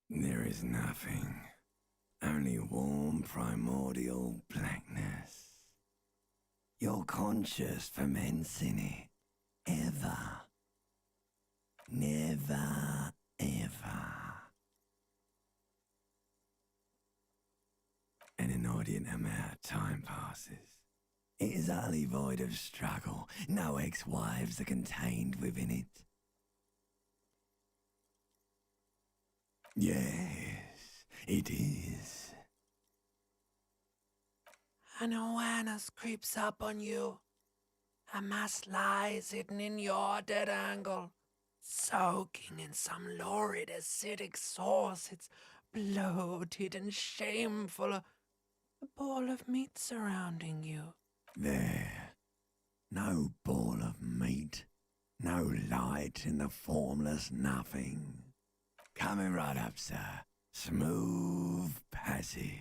There is nothing. Only warm primordial blackness. You're conscious fermenting it. Ever. Never, ever. An inordinate amount of time passes. It is utterly void of struggle. No ex-wives are contained within it. Yes, it is. An awareness creeps up on you. A mass lies hidden in your dead angle, soaking in some lurid acidic sauce. It's bloated and shameful. A ball of meat surrounding you. There. No ball of meat. No light in the formless nothing. Coming right up, sir. Smooth passage.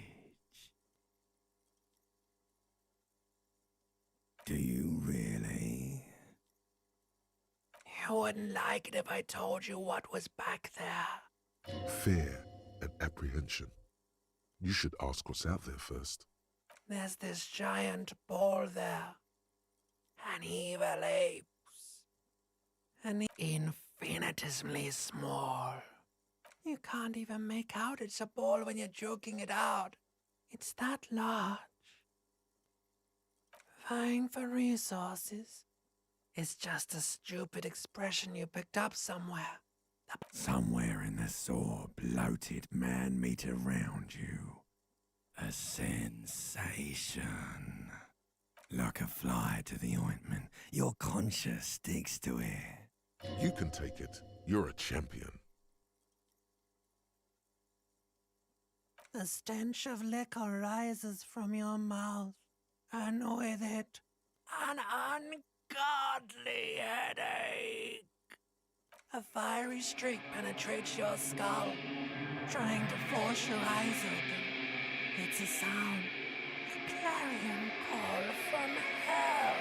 Do you really? You wouldn't like it if I told you what was back there. Fear and apprehension. You should ask what's out there first. There's this giant ball there. An evil apes. An infinitesimally small. You can't even make out it's a ball when you're joking it out. It's that large. Vying for resources is just a stupid expression you picked up somewhere. Somewhere in the sore, bloated man meat around you. A sensation. Like a fly to the ointment, your conscience sticks to it. You can take it. You're a champion. The stench of liquor rises from your mouth, and with it, an ungodly headache. A fiery streak penetrates your skull, trying to force your eyes open. It's a sound, a clarion call from hell.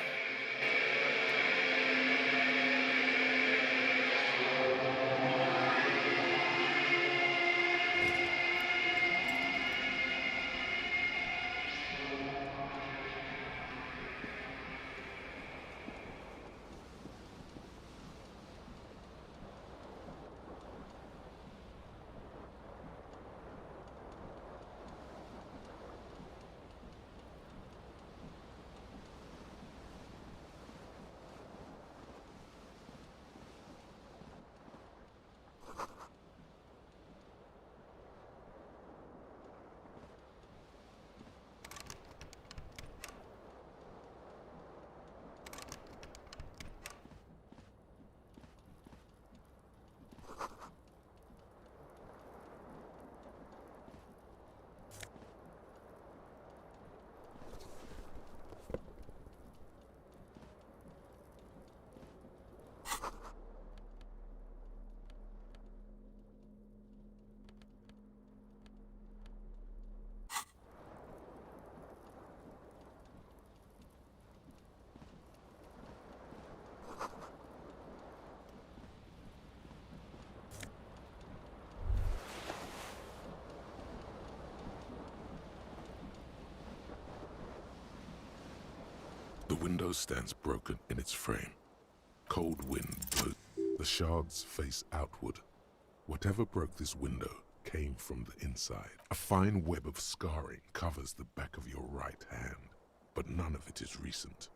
The window stands broken in its frame. Cold wind blows. The shards face outward. Whatever broke this window came from the inside. A fine web of scarring covers the back of your right hand, but none of it is recent.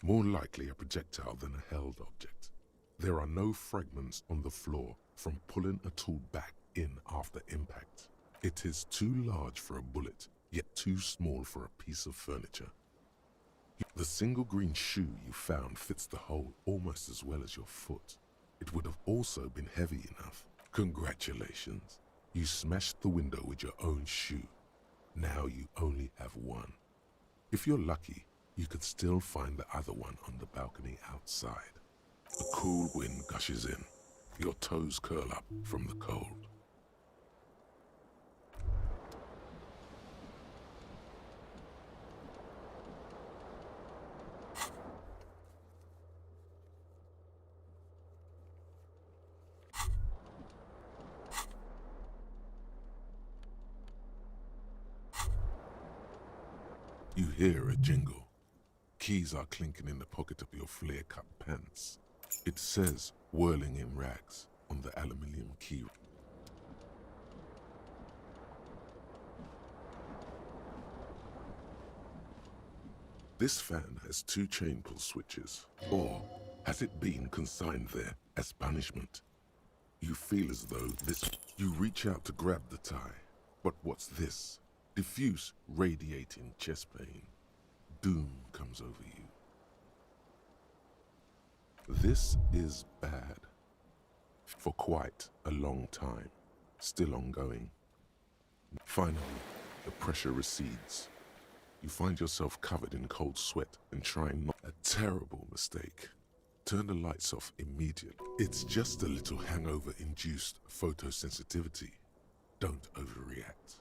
More likely a projectile than a held object. There are no fragments on the floor from pulling a tool back in after impact. It is too large for a bullet, yet too small for a piece of furniture. The single green shoe you found fits the hole almost as well as your foot. It would have also been heavy enough. Congratulations. You smashed the window with your own shoe. Now you only have one. If you're lucky, you could still find the other one on the balcony outside. The cool wind gushes in. Your toes curl up from the cold. You hear a jingle. Keys are clinking in the pocket of your flare-cut pants. It says, whirling in rags, on the aluminium key. This fan has 2 chain pull switches. Or has it been consigned there as punishment? You feel as though You reach out to grab the tie. But what's this? Diffuse, radiating chest pain. Doom comes over you. This is bad. For quite a long time. Still ongoing. Finally, the pressure recedes. You find yourself covered in cold sweat and trying not a terrible mistake. Turn the lights off immediately. It's just a little hangover-induced photosensitivity. Don't overreact.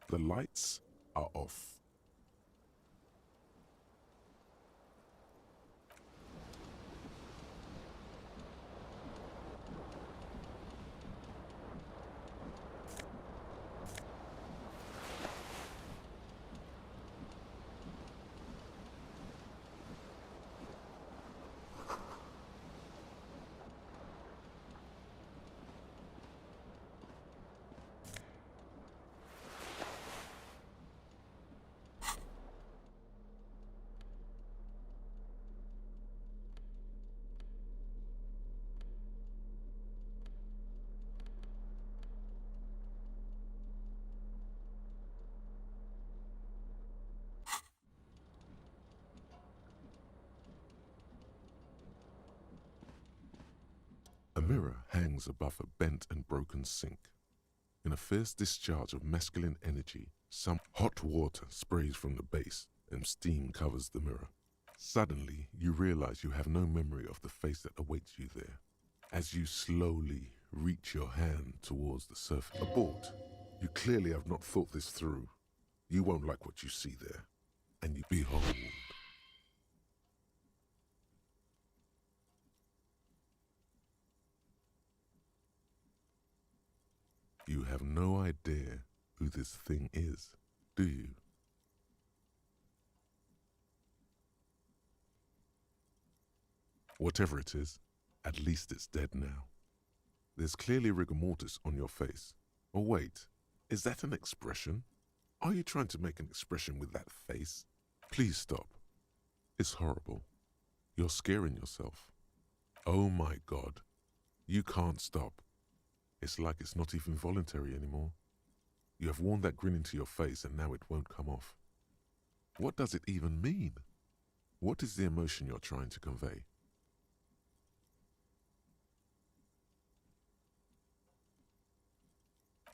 The lights are off. A mirror hangs above a bent and broken sink. In a fierce discharge of masculine energy, some hot water sprays from the base and steam covers the mirror. Suddenly, you realize you have no memory of the face that awaits you there. As you slowly reach your hand towards the surface. Abort. You clearly have not thought this through. You won't like what you see there. And you behold. You have no idea who this thing is, do you? Whatever it is, at least it's dead now. There's clearly rigor mortis on your face. Or wait, is that an expression? Are you trying to make an expression with that face? Please stop. It's horrible. You're scaring yourself. Oh my God. You can't stop. It's like it's not even voluntary anymore. You have worn that grin into your face and now it won't come off. What does it even mean? What is the emotion you're trying to convey?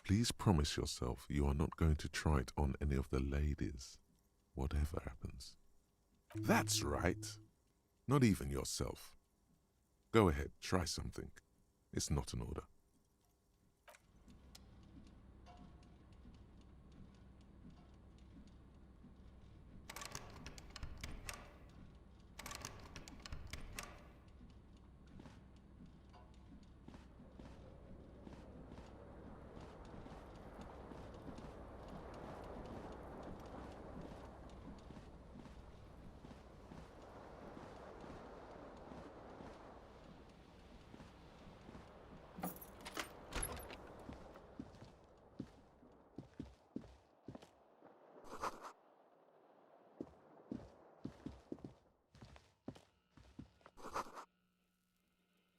Please promise yourself you are not going to try it on any of the ladies, whatever happens. That's right. Not even yourself. Go ahead, try something. It's not an order.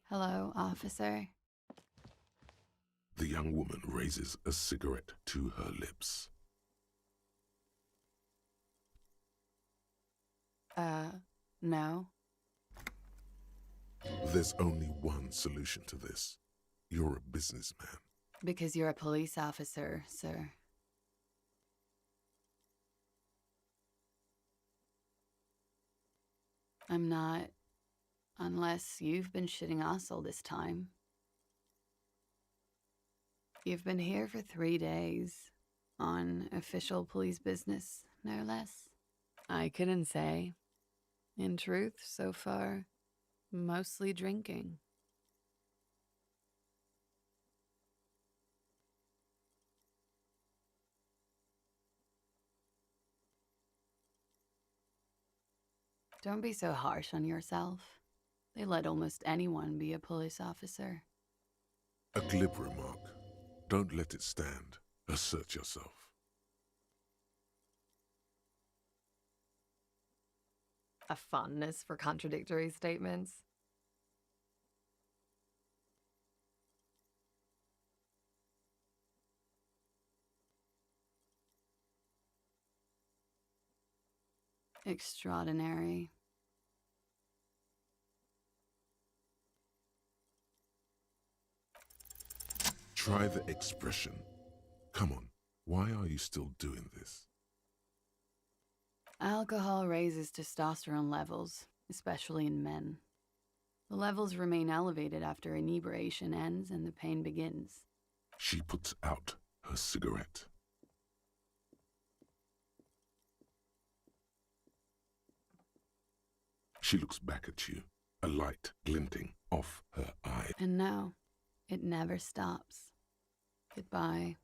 Hello, officer. The young woman raises a cigarette to her lips. No. There's only one solution to this. You're a businessman. Because you're a police officer, sir. I'm not, unless you've been shitting us all this time. You've been here for 3 days, on official police business, no less. I couldn't say. In truth, so far, mostly drinking. Don't be so harsh on yourself. They let almost anyone be a police officer. A glib remark. Don't let it stand. Assert yourself. A fondness for contradictory statements. Extraordinary. Try the expression. Come on, why are you still doing this? Alcohol raises testosterone levels, especially in men. The levels remain elevated after inebriation ends and the pain begins. She puts out her cigarette. She looks back at you, a light glinting off her eye. And now, it never stops. Goodbye.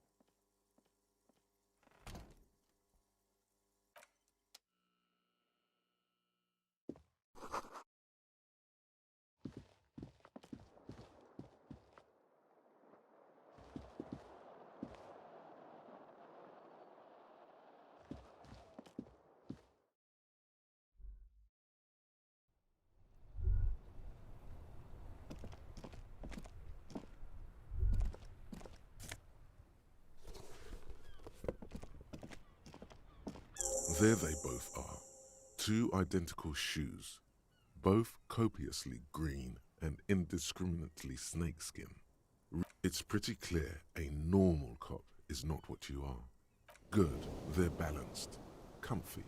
There they both are, two identical shoes, both copiously green and indiscriminately snakeskin. It's pretty clear a normal cop is not what you are. Good, they're balanced, comfy.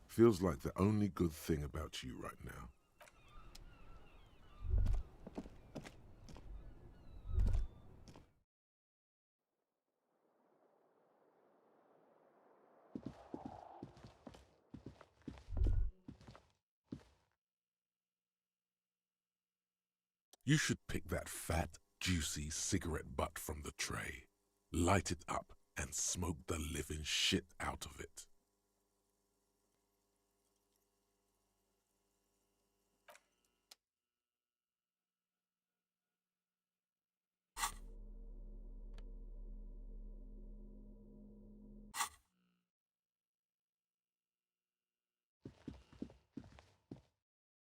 Feels like the only good thing about you right now. You should pick that fat, juicy cigarette butt from the tray, light it up, and smoke the living shit out of it.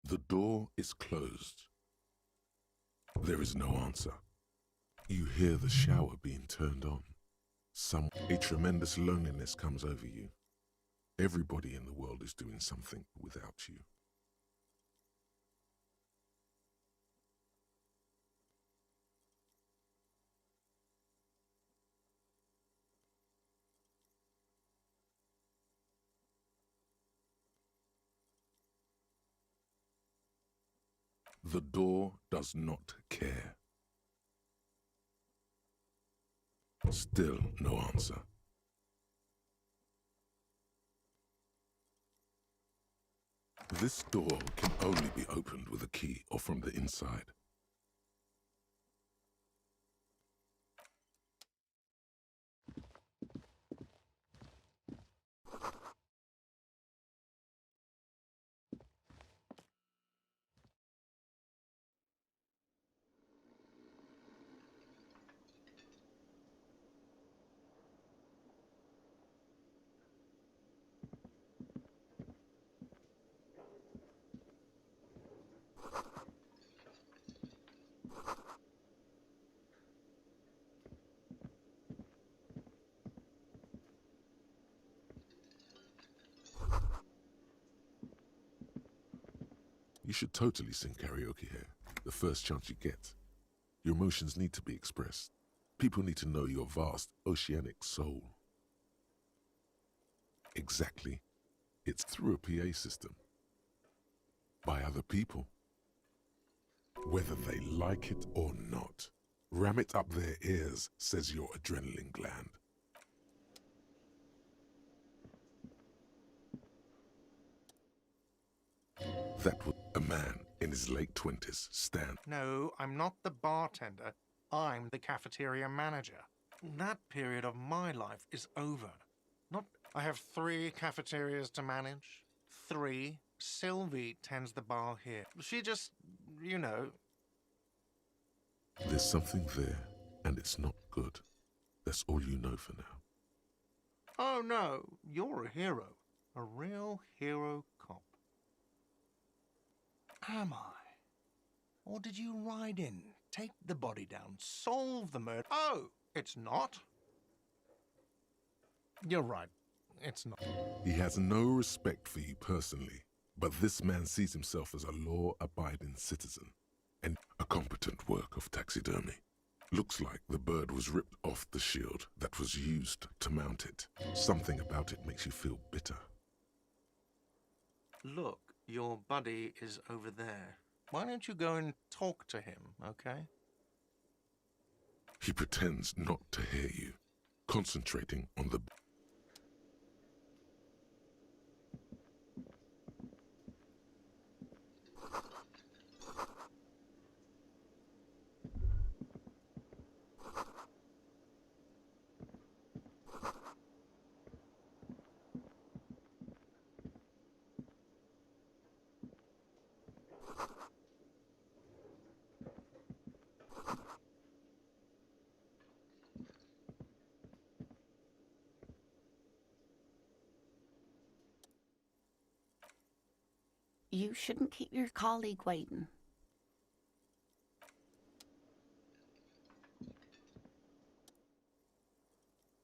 The door is closed. There is no answer. You hear the shower being turned on. A tremendous loneliness comes over you. Everybody in the world is doing something without you. The door does not care. Still no answer. This door can only be opened with a key or from the inside. You should totally sing karaoke here, the first chance you get. Your emotions need to be expressed. People need to know your vast, oceanic soul. Exactly. It's through a PA system. By other people. Whether they like it or not. Ram it up their ears, says your adrenaline gland. That was a man in his late 20s stand. No, I'm not the bartender. I'm the cafeteria manager. That period of my life is over. I have 3 cafeterias to manage. 3. Sylvie tends the bar here. She just, you know. There's something there, and it's not good. That's all you know for now. Oh no, you're a hero. A real hero cop. Am I? Or did you ride in, take the body down, solve the murder? Oh, it's not? You're right. It's not. He has no respect for you personally, but this man sees himself as a law-abiding citizen and a competent work of taxidermy. Looks like the bird was ripped off the shield that was used to mount it. Something about it makes you feel bitter. Look, your buddy is over there. Why don't you go and talk to him, okay? He pretends not to hear you, concentrating on the... You shouldn't keep your colleague waiting.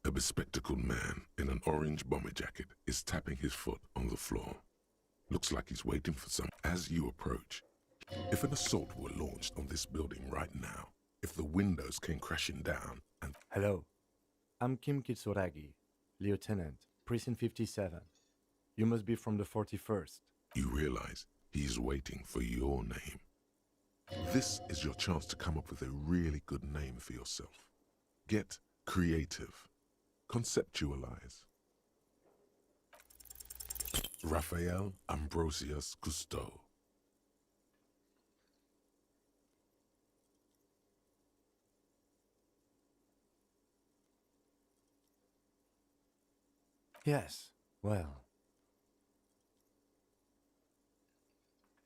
A bespectacled man in an orange bomber jacket is tapping his foot on the floor. Looks like he's waiting for some. As you approach, if an assault were launched on this building right now, if the windows came crashing down and... Hello, I'm Kim Kitsuragi, Lieutenant, Precinct 57. You must be from the 41st. You realize he's waiting for your name. This is your chance to come up with a really good name for yourself. Get creative. Conceptualize. Raphael Ambrosius Cousteau. Yes, well.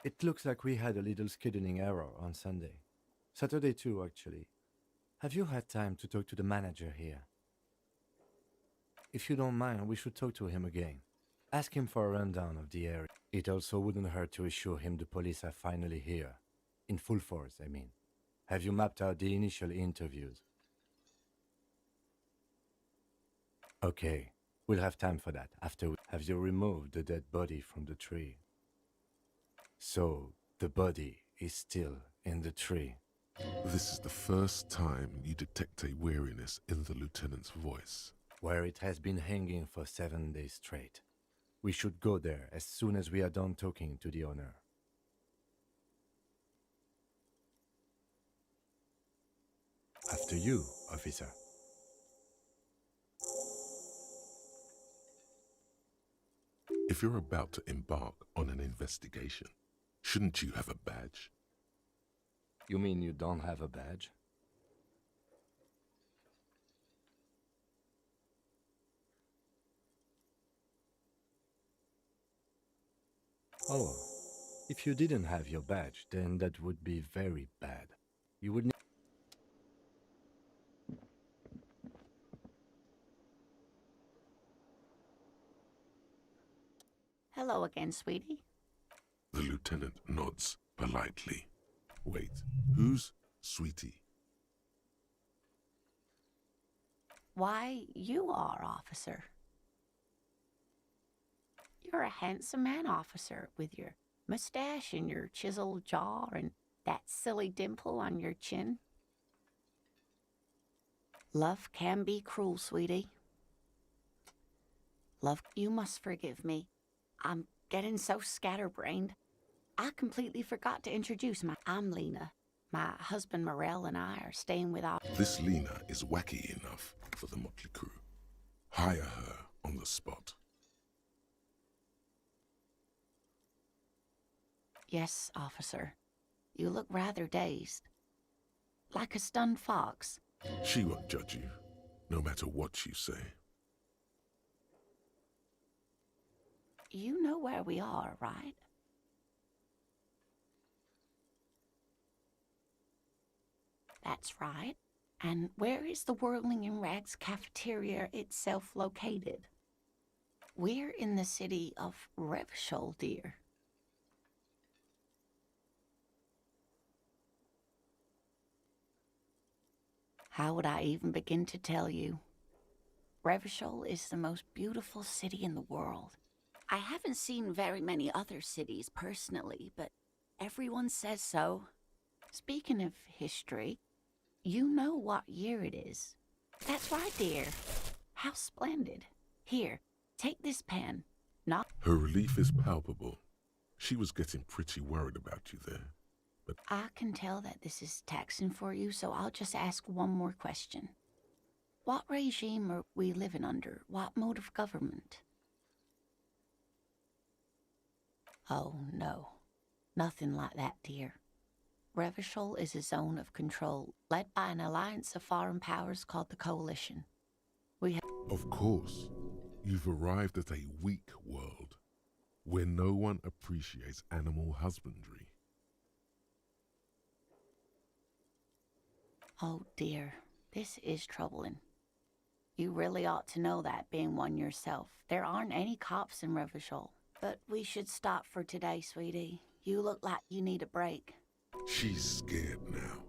It looks like we had a little scheduling error on Sunday. Saturday too, actually. Have you had time to talk to the manager here? If you don't mind, we should talk to him again. Ask him for a rundown of the area. It also wouldn't hurt to assure him the police are finally here. In full force, I mean. Have you mapped out the initial interviews? Okay, we'll have time for that after. Have you removed the dead body from the tree? So, the body is still in the tree. This is the first time you detect a weariness in the lieutenant's voice. Where it has been hanging for 7 days straight. We should go there as soon as we are done talking to the owner. After you, officer. If you're about to embark on an investigation, shouldn't you have a badge? You mean you don't have a badge? Oh, if you didn't have your badge, then that would be very bad. You would need... Hello again, sweetie. The lieutenant nods politely. Wait, who's Sweetie? Why, you are, officer. You're a handsome man, officer, with your mustache and your chiseled jaw and that silly dimple on your chin. Love can be cruel, sweetie. Love, you must forgive me. I'm getting so scatterbrained. I completely forgot to introduce I'm Lena. My husband Morel and I are staying with our... This Lena is wacky enough for the motley crew. Hire her on the spot. Yes, officer. You look rather dazed. Like a stunned fox. She won't judge you, no matter what you say. You know where we are, right? That's right. And where is the Whirling in Rags cafeteria itself located? We're in the city of Revachol, dear. How would I even begin to tell you? Revachol is the most beautiful city in the world. I haven't seen very many other cities personally, but everyone says so. Speaking of history, you know what year it is. That's right, dear. How splendid. Here, take this pen. Not. Her relief is palpable. She was getting pretty worried about you there. But I can tell that this is taxing for you, so I'll just ask one more question. What regime are we living under? What mode of government? Oh, no. Nothing like that, dear. Revachol is a zone of control led by an alliance of foreign powers called the Coalition. of course, you've arrived at a weak world where no one appreciates animal husbandry. Oh dear, this is troubling. You really ought to know that, being one yourself. There aren't any cops in Revachol. But we should stop for today, sweetie. You look like you need a break. She's scared now.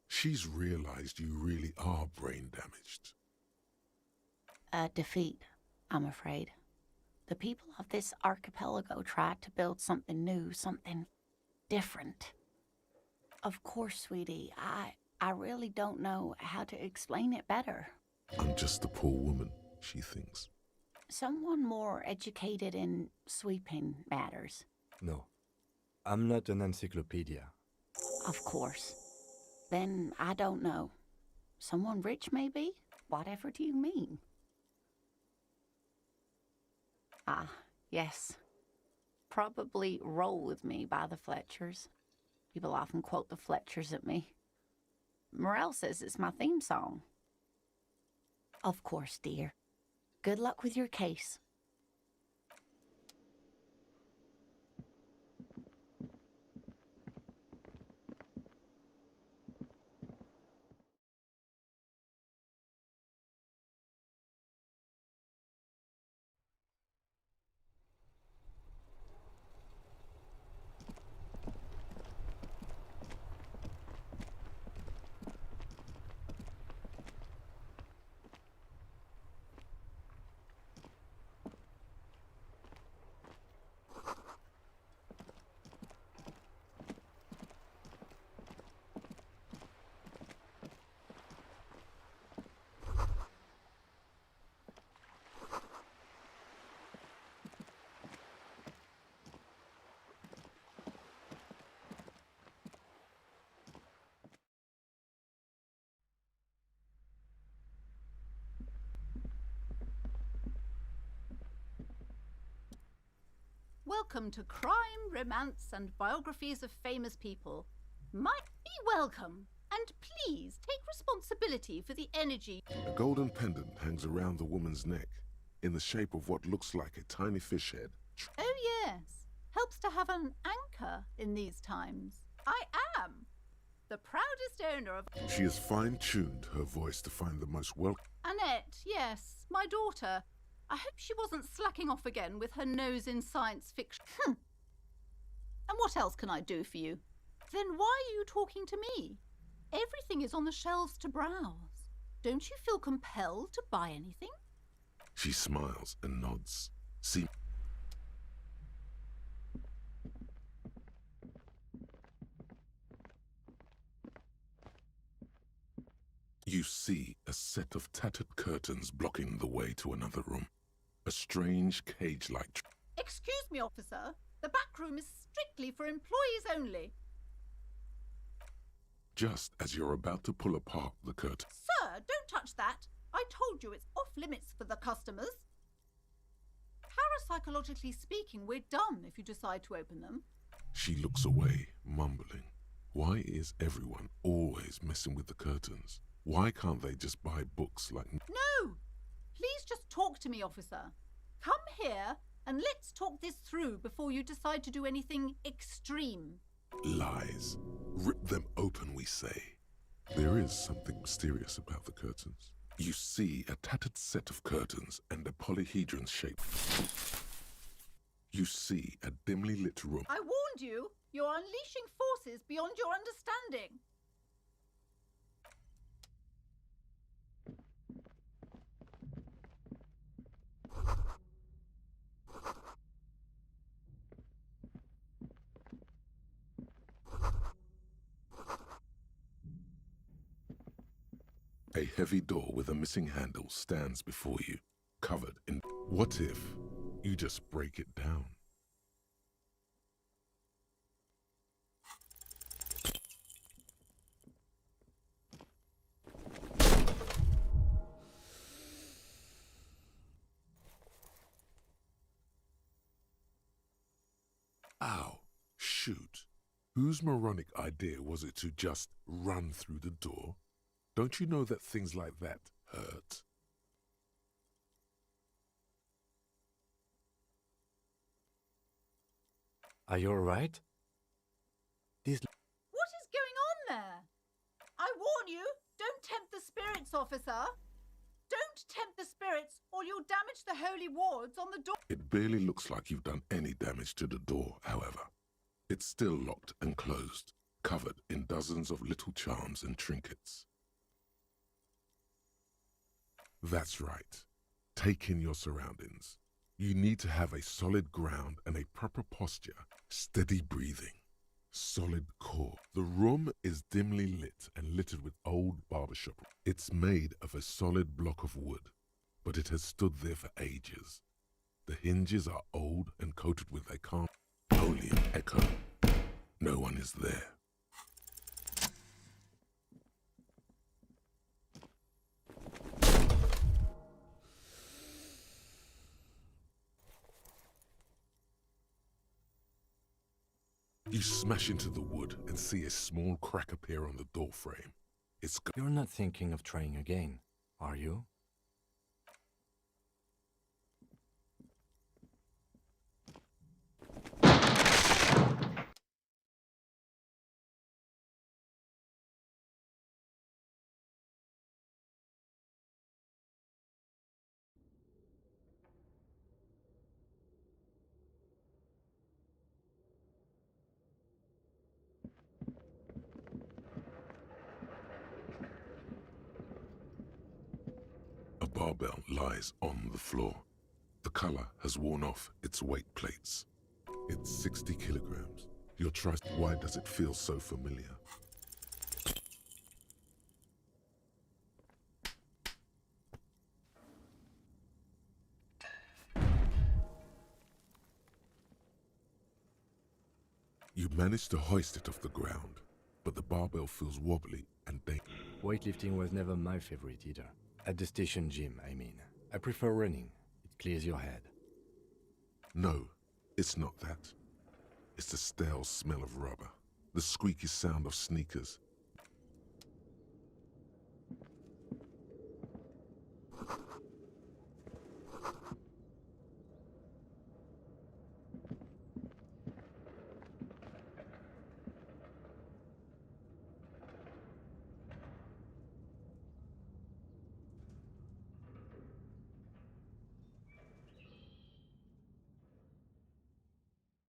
She's realized you really are brain damaged. A defeat, I'm afraid. The people of this archipelago tried to build something new, something different. Of course, sweetie, I really don't know how to explain it better. I'm just a poor woman, she thinks. Someone more educated in sweeping matters. No, I'm not an encyclopedia. Of course. Then I don't know. Someone rich, maybe? Whatever do you mean? Ah, yes. Probably Roll With Me by the Fletchers. People often quote the Fletchers at me. Morel says it's my theme song. Of course, dear. Good luck with your case. Welcome to Crime, Romance and Biographies of Famous People. Be welcome, and please take responsibility for the energy. A golden pendant hangs around the woman's neck, in the shape of what looks like a tiny fish head. Oh yes, helps to have an anchor in these times. I am the proudest owner of... She has fine-tuned her voice to find the most welcome. Annette, yes, my daughter. I hope she wasn't slacking off again with her nose in science fiction. And what else can I do for you? Then why are you talking to me? Everything is on the shelves to browse. Don't you feel compelled to buy anything? She smiles and nods. See, you see a set of tattered curtains blocking the way to another room. A strange cage-like... Excuse me, officer. The back room is strictly for employees only. Just as you're about to pull apart the curtain... Sir, don't touch that. I told you it's off-limits for the customers. Parapsychologically speaking, we're done if you decide to open them. She looks away, mumbling. Why is everyone always messing with the curtains? Why can't they just buy books like... No! Please just talk to me, officer. Come here and let's talk this through before you decide to do anything extreme. Lies. Rip them open, we say. There is something mysterious about the curtains. You see a tattered set of curtains and a polyhedron shape. You see a dimly lit room. I warned you! You're unleashing forces beyond your understanding. A heavy door with a missing handle stands before you, covered in... What if you just break it down? Ow, shoot. Whose moronic idea was it to just run through the door? Don't you know that things like that hurt? Are you alright? This... What is going on there? I warn you, don't tempt the spirits, officer. Don't tempt the spirits, or you'll damage the holy wards on the door. It barely looks like you've done any damage to the door, however. It's still locked and closed, covered in dozens of little charms and trinkets. That's right. Take in your surroundings. You need to have a solid ground and a proper posture, steady breathing, solid core. The room is dimly lit and littered with old barbershop. It's made of a solid block of wood, but it has stood there for ages. The hinges are old and coated with a calm, only an echo. No one is there. You smash into the wood and see a small crack appear on the door frame. You're not thinking of trying again, are you? A barbell lies on the floor. The color has worn off its weight plates. It's 60 kilograms. Your trust, why does it feel so familiar? You manage to hoist it off the ground, but the barbell feels wobbly and dangerous. Weightlifting was never my favorite either. At the station gym, I mean. I prefer running. It clears your head. No, it's not that. It's the stale smell of rubber, the squeaky sound of sneakers,